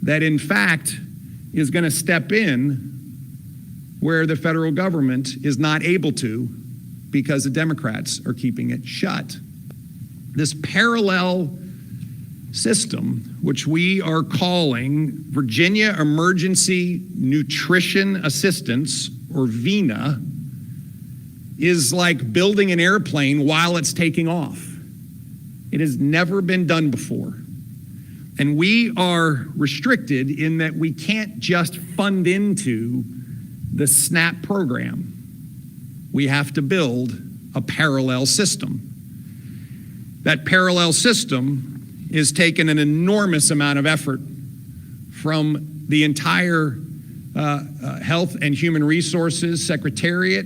that in fact is going to step in where the federal government is not able to because the Democrats are keeping it shut. This parallel system, which we are calling Virginia Emergency Nutrition Assistance, or VINA, is like building an airplane while it's taking off. It has never been done before. And we are restricted in that we can't just fund into the SNAP program. We have to build a parallel system. That parallel system is taken an enormous amount of effort from the entire Health and Human Resources Secretariat,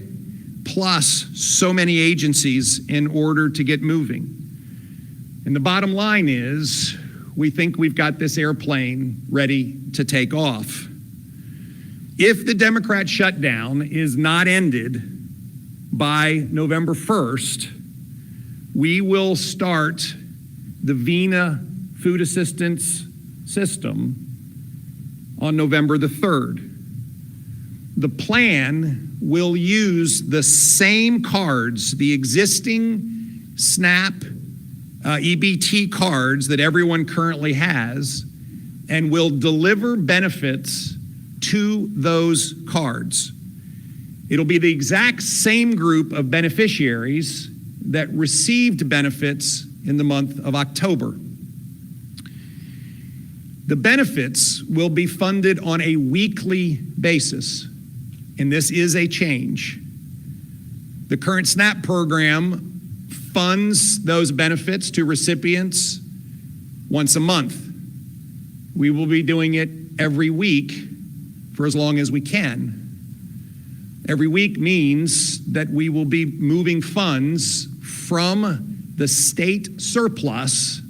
plus so many agencies in order to get moving. And the bottom line is, we think we've got this airplane ready to take off. If the Democrat shutdown is not ended by November 1st, we will start the VINA food assistance system on November the 3rd. The plan will use the same cards, the existing SNAP EBT cards that everyone currently has, and will deliver benefits to those cards. It'll be the exact same group of beneficiaries that received benefits in the month of October. The benefits will be funded on a weekly basis, and this is a change. The current SNAP program funds those benefits to recipients once a month. We will be doing it every week for as long as we can. Every week means that we will be moving funds from the state surplus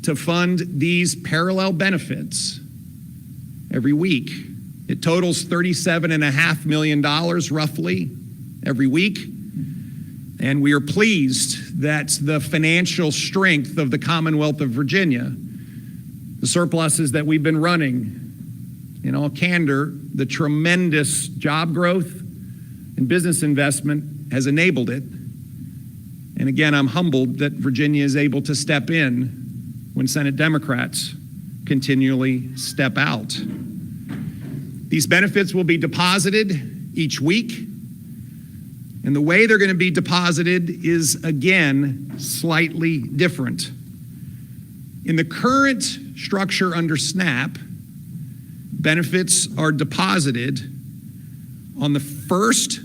to fund these parallel benefits every week. It totals $37.5 million roughly every week. And we are pleased that the financial strength of the Commonwealth of Virginia, the surpluses that we've been running, in all candor, the tremendous job growth and business investment has enabled it. And again, I'm humbled that Virginia is able to step in when Senate Democrats continually step out. These benefits will be deposited each week. And the way they're going to be deposited is, again, slightly different. In the current structure under SNAP, benefits are deposited on the first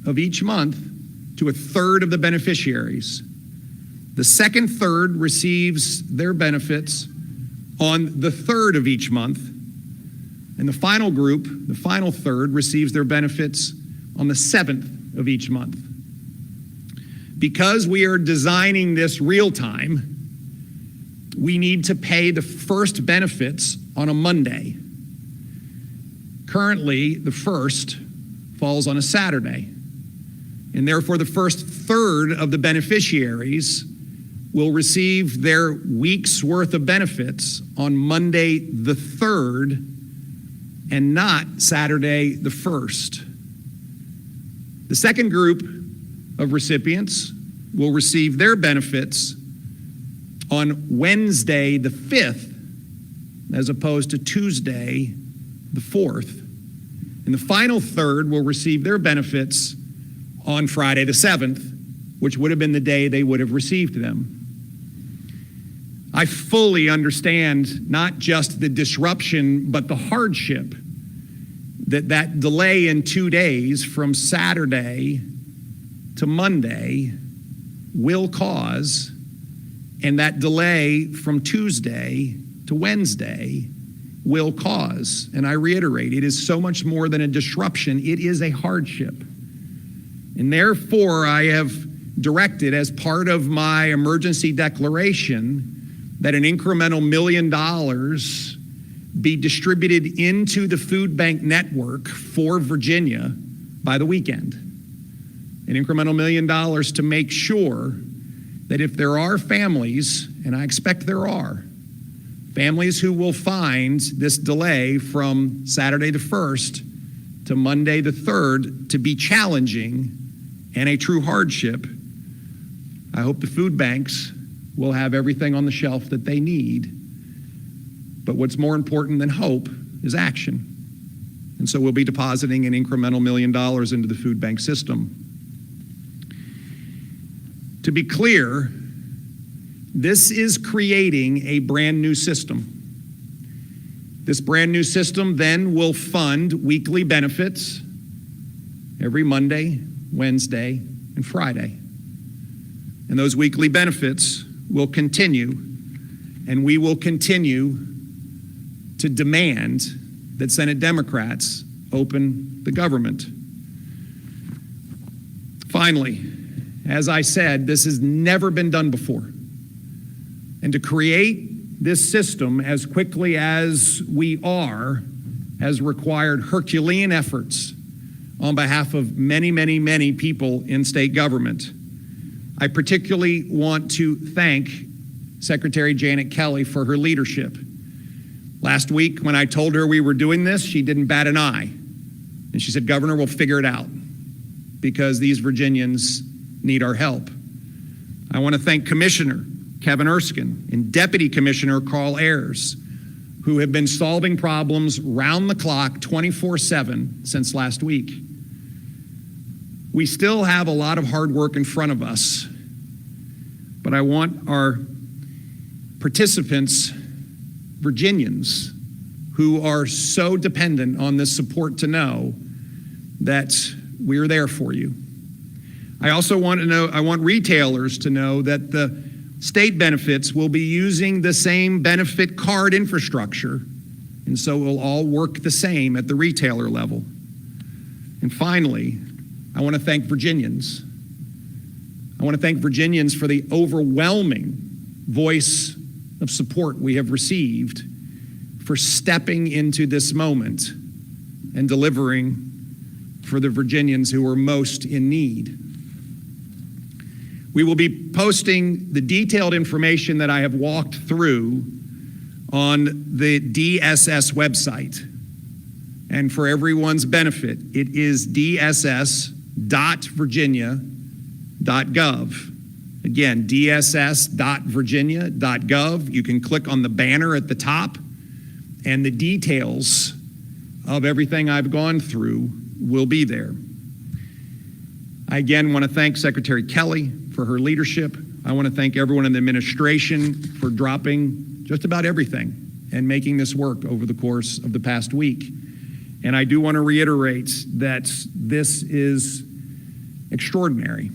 of each month to a third of the beneficiaries. The second third receives their benefits on the third of each month. And the final group, the final third, receives their benefits on the 7th of each month. Because we are designing this real time, we need to pay the first benefits on a Monday. Currently, the first falls on a Saturday, and therefore the first third of the beneficiaries will receive their week's worth of benefits on Monday the 3rd and not Saturday the 1st. The second group of recipients will receive their benefits on Wednesday the 5th as opposed to Tuesday the 4th. And the final third will receive their benefits on Friday the 7th, which would have been the day they would have received them. I fully understand not just the disruption, but the hardship that delay in 2 days from Saturday to Monday will cause, and that delay from Tuesday to Wednesday will cause. And I reiterate, it is so much more than a disruption, it is a hardship. And therefore, I have directed as part of my emergency declaration that an incremental $1 million be distributed into the food bank network for Virginia by the weekend. An incremental $1 million to make sure that if there are families, and I expect there are, Families who will find this delay from Saturday the 1st to Monday the 3rd to be challenging and a true hardship. I hope the food banks will have everything on the shelf that they need. But what's more important than hope is action. And so we'll be depositing an incremental $1 million into the food bank system. To be clear, this is creating a brand new system. This brand new system then will fund weekly benefits every Monday, Wednesday, and Friday. And those weekly benefits will continue, and we will continue to demand that Senate Democrats open the government. Finally, as I said, this has never been done before. And to create this system as quickly as we are has required Herculean efforts on behalf of many, many, many people in state government. I particularly want to thank Secretary Janet Kelly for her leadership. Last week, when I told her we were doing this, she didn't bat an eye. And she said, "Governor, we'll figure it out because these Virginians need our help." I want to thank Commissioner Kevin Erskine and Deputy Commissioner Carl Ayers, who have been solving problems round the clock 24/7 since last week. We still have a lot of hard work in front of us, but I want our participants, Virginians, who are so dependent on this support to know that we're there for you. I also want retailers to know that the state benefits will be using the same benefit card infrastructure, and so we'll all work the same at the retailer level. And finally, I want to thank Virginians. I want to thank Virginians for the overwhelming voice of support we have received for stepping into this moment and delivering for the Virginians who are most in need. We will be posting the detailed information that I have walked through on the DSS website. And for everyone's benefit, it is dss.virginia.gov. Again, dss.virginia.gov. You can click on the banner at the top, and the details of everything I've gone through will be there. I again want to thank Secretary Kelly for her leadership. I want to thank everyone in the administration for dropping just about everything and making this work over the course of the past week. And I do want to reiterate that this is extraordinary,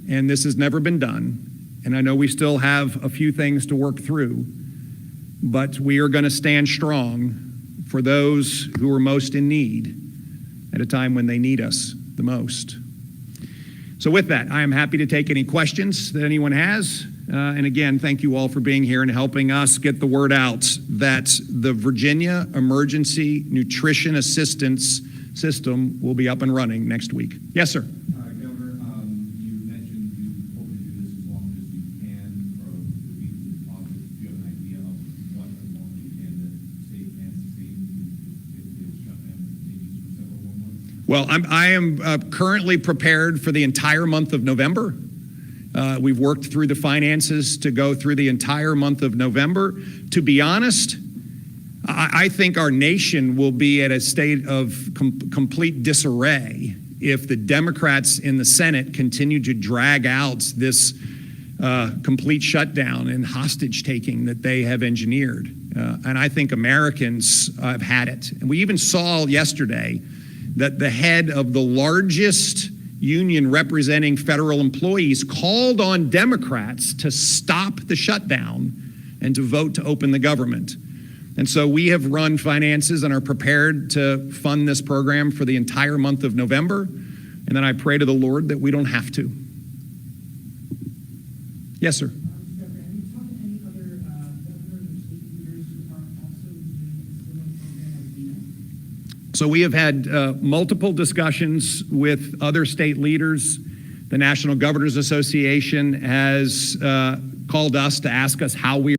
and this has never been done. And I know we still have a few things to work through, but we are going to stand strong for those who are most in need at a time when they need us the most. So with that, I am happy to take any questions that anyone has. And again, thank you all for being here and helping us get the word out that the Virginia Emergency Nutrition Assistance System will be up and running next week. Yes, sir. Governor, you mentioned you hope to do this as long as you can for the weekly deposits. Do you have an idea of what as long as you can the state can sustain if the shutdown continues for several more months? Well, I am currently prepared for the entire month of November. We've worked through the finances to go through the entire month of November. To be honest, I think our nation will be at a state of complete disarray if the Democrats in the Senate continue to drag out this complete shutdown and hostage taking that they have engineered. And I think Americans have had it. And we even saw yesterday that the head of the largest union representing federal employees called on Democrats to stop the shutdown and to vote to open the government. And so we have run finances and are prepared to fund this program for the entire month of November. And then I pray to the Lord that we don't have to. Yes, sir. Have you talked to any other governors or state leaders who are also doing a similar program like VINA? So we have had multiple discussions with other state leaders. The National Governors Association has called us to ask us how we